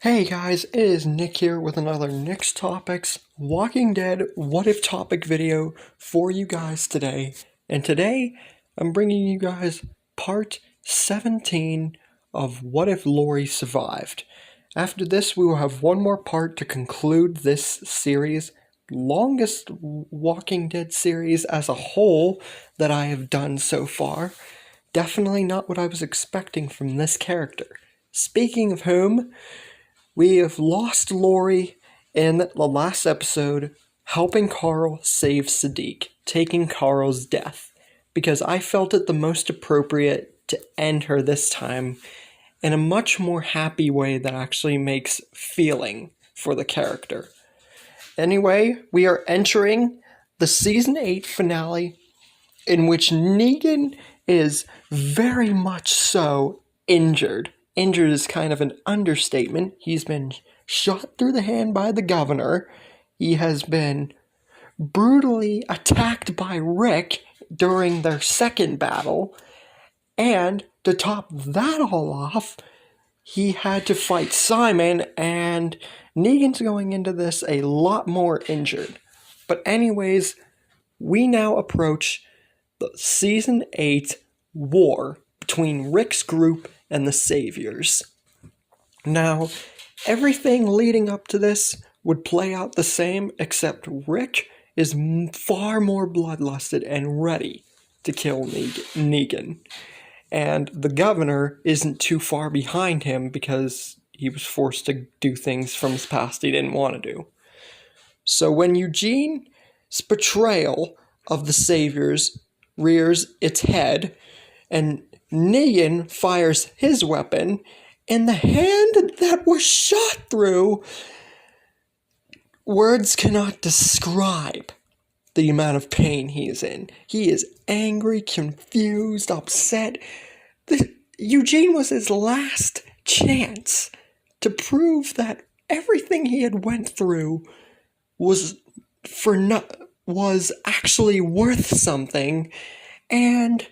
Hey guys, it is Nick here with another Nick's Topics Walking Dead What If topic video for you guys today. And today, I'm bringing you guys part 17 of What If Lori Survived. After this, we will have one more part to conclude this series, longest Walking Dead series as a whole that I have done so far. Definitely not what I was expecting from this character. Speaking of whom, we have lost Lori in the last episode, helping Carl save Sadiq, taking Carl's death, because I felt it the most appropriate to end her this time in a much more happy way that actually makes feeling for the character. Anyway, we are entering the Season 8 finale, in which Negan is very much so injured. Injured is kind of an understatement. He's been shot through the hand by the governor. He has been brutally attacked by Rick during their second battle. And to top that all off, he had to fight Simon, and Negan's going into this a lot more injured. But anyways, we now approach the Season 8 war between Rick's group and the Saviors. Now, everything leading up to this would play out the same, except Rick is far more bloodlusted and ready to kill Negan. And the governor isn't too far behind him because he was forced to do things from his past he didn't want to do. So when Eugene's betrayal of the Saviors rears its head, and Negan fires his weapon, and the hand that was shot through, words cannot describe the amount of pain he is in. He is angry, confused, upset. Eugene was his last chance to prove that everything he had went through was actually worth something, and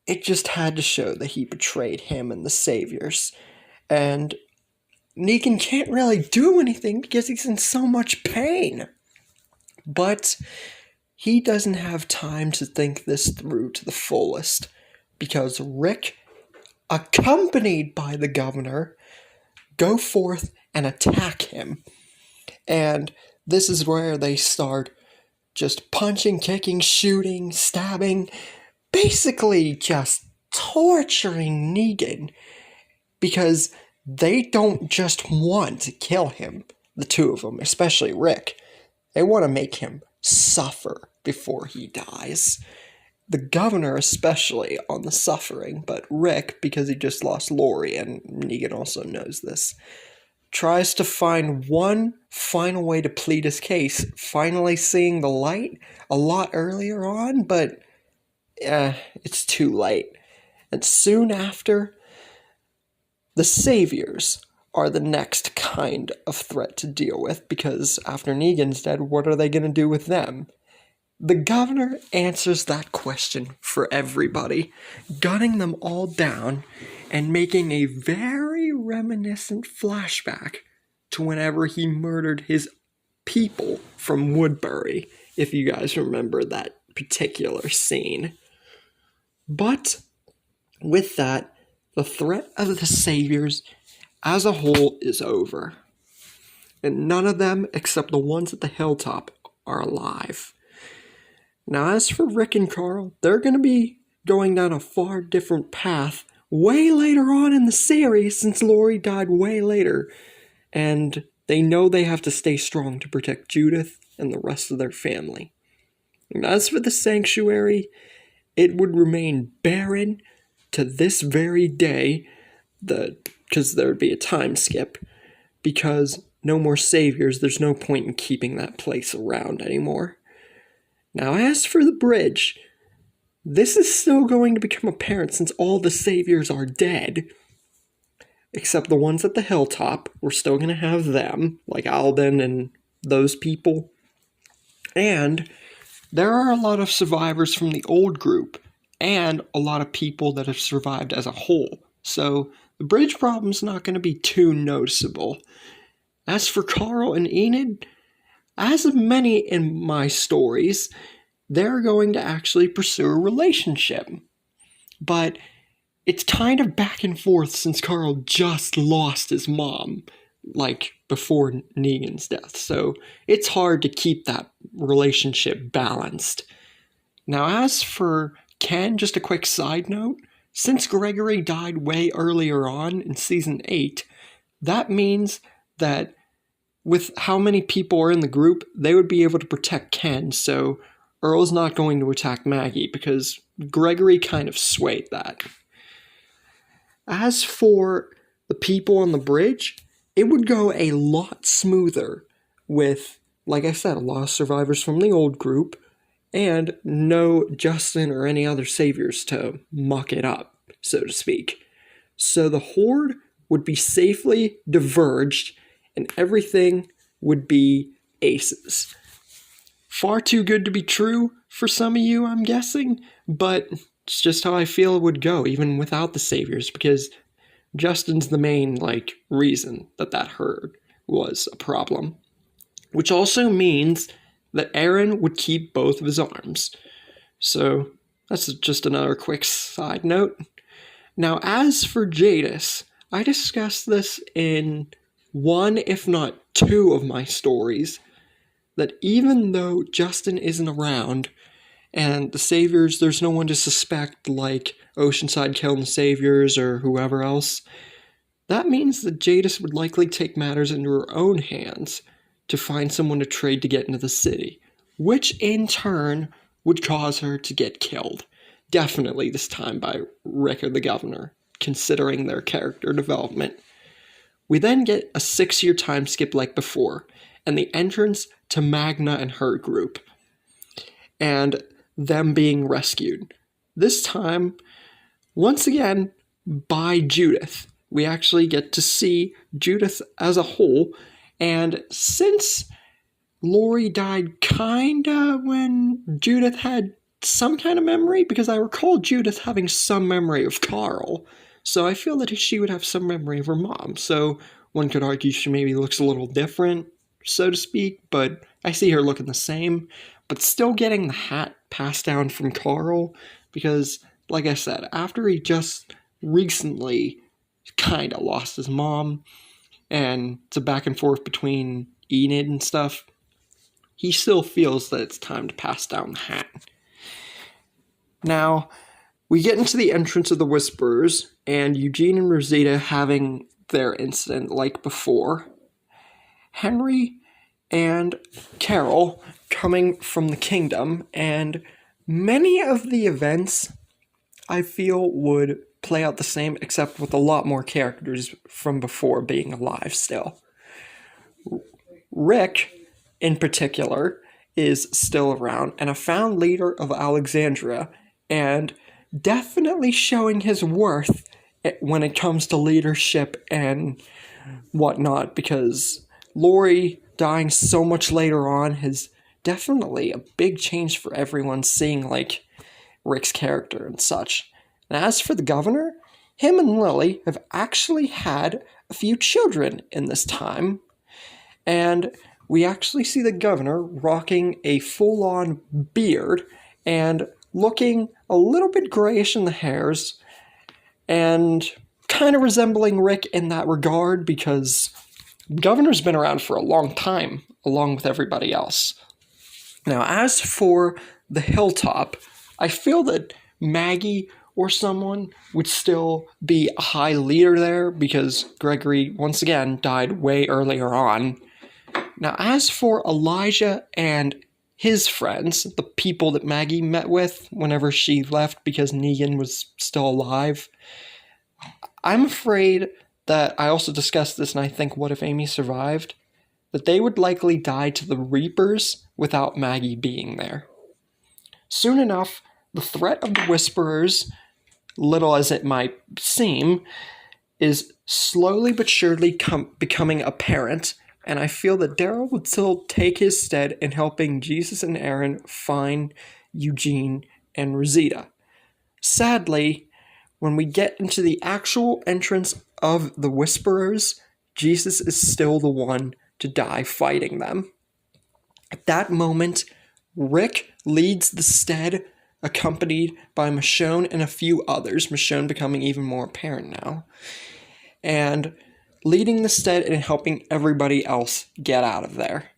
it just had to show that he betrayed him and the Saviors. And Negan can't really do anything because he's in so much pain. But he doesn't have time to think this through to the fullest, because Rick, accompanied by the governor, go forth and attack him. And this is where they start just punching, kicking, shooting, stabbing, basically just torturing Negan, because they don't just want to kill him, the two of them, especially Rick. They want to make him suffer before he dies. The governor especially on the suffering, but Rick, because he just lost Lori, and Negan also knows this, tries to find one final way to plead his case, finally seeing the light a lot earlier on, but it's too late. And soon after, the Saviors are the next kind of threat to deal with, because after Negan's dead, what are they going to do with them? The governor answers that question for everybody, gunning them all down and making a very reminiscent flashback to whenever he murdered his people from Woodbury, if you guys remember that particular scene. But with that, the threat of the Saviors as a whole is over. And none of them, except the ones at the hilltop, are alive. Now, as for Rick and Carl, they're going to be going down a far different path way later on in the series, since Lori died way later. And they know they have to stay strong to protect Judith and the rest of their family. And as for the sanctuary, it would remain barren to this very day, because there would be a time skip, because no more Saviors, there's no point in keeping that place around anymore. Now, as for the bridge, this is still going to become apparent since all the Saviors are dead, except the ones at the hilltop. We're still going to have them, like Alden and those people. And there are a lot of survivors from the old group, and a lot of people that have survived as a whole. So the bridge problem's not going to be too noticeable. As for Carl and Enid, as of many in my stories, they're going to actually pursue a relationship. But it's kind of back and forth since Carl just lost his mom, like before Negan's death. So it's hard to keep that relationship balanced. Now, as for Ken, just a quick side note, since Gregory died way earlier on in season 8, that means that with how many people are in the group, they would be able to protect Ken, so Earl's not going to attack Maggie because Gregory kind of swayed that. As for the people on the bridge, it would go a lot smoother with, like I said, a lot of survivors from the old group and no Justin or any other saviors to muck it up, so to speak. So the Horde would be safely diverged and everything would be aces. Far too good to be true for some of you, I'm guessing, but it's just how I feel it would go, even without the saviors, because Justin's the main, reason that herd was a problem. Which also means that Aaron would keep both of his arms. So that's just another quick side note. Now, as for Jadis, I discussed this in one, if not two, of my stories, that even though Justin isn't around, and the Saviors, there's no one to suspect like Oceanside killing the Saviors or whoever else, that means that Jadis would likely take matters into her own hands to find someone to trade to get into the city, which in turn would cause her to get killed. Definitely this time by Rick or the Governor, considering their character development. We then get a 6-year time skip like before, and the entrance to Magna and her group, and them being rescued. This time, once again, by Judith. We actually get to see Judith as a whole, and since Lori died kinda when Judith had some kind of memory, because I recall Judith having some memory of Carl, so I feel that she would have some memory of her mom, so one could argue she maybe looks a little different, so to speak, but I see her looking the same, but still getting the hat passed down from Carl, because, like I said, after he just recently kinda lost his mom, and it's a back and forth between Enid and stuff, he still feels that it's time to pass down the hat. Now, we get into the entrance of the Whisperers, and Eugene and Rosita having their incident like before. Henry and Carol coming from the kingdom, and many of the events I feel would play out the same, except with a lot more characters from before being alive still. Rick, in particular, is still around, and a found leader of Alexandria, and definitely showing his worth when it comes to leadership and whatnot, because Lori dying so much later on is definitely a big change for everyone seeing, Rick's character and such. And as for the Governor, him and Lily have actually had a few children in this time, and we actually see the Governor rocking a full-on beard and looking a little bit grayish in the hairs, and kind of resembling Rick in that regard, because the Governor's been around for a long time, along with everybody else. Now, as for the Hilltop, I feel that Maggie or someone would still be a high leader there, because Gregory, once again, died way earlier on. Now, as for Elijah and his friends, the people that Maggie met with whenever she left because Negan was still alive, I'm afraid that, I also discussed this, and I think What If Amy Survived, that they would likely die to the Reapers without Maggie being there. Soon enough, the threat of the Whisperers, little as it might seem, is slowly but surely becoming apparent, and I feel that Daryl would still take his stead in helping Jesus and Aaron find Eugene and Rosita. Sadly, when we get into the actual entrance of the Whisperers, Jesus is still the one to die fighting them. At that moment, Rick leads the stead, accompanied by Michonne and a few others, Michonne becoming even more apparent now, and leading the stead and helping everybody else get out of there.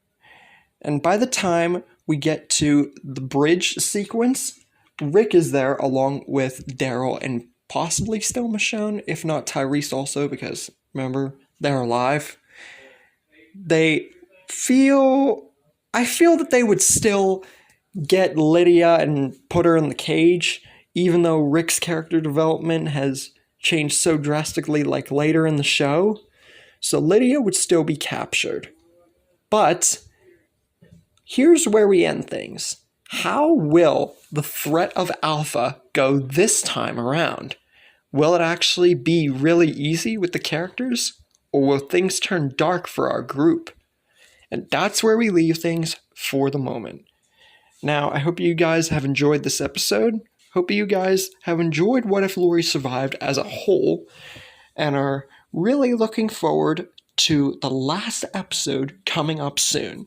And by the time we get to the bridge sequence, Rick is there along with Daryl and possibly still Michonne, if not Tyrese also, because remember, they're alive. I feel that they would still get Lydia and put her in the cage, even though Rick's character development has changed so drastically like later in the show. So Lydia would still be captured. But here's where we end things. How will the threat of Alpha go this time around? Will it actually be really easy with the characters? Or will things turn dark for our group? And that's where we leave things for the moment. Now, I hope you guys have enjoyed this episode. Hope you guys have enjoyed What If Laurie Survived as a whole, and are really looking forward to the last episode coming up soon.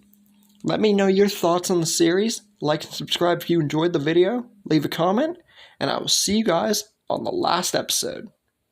Let me know your thoughts on the series. Like and subscribe if you enjoyed the video. Leave a comment, and I will see you guys on the last episode.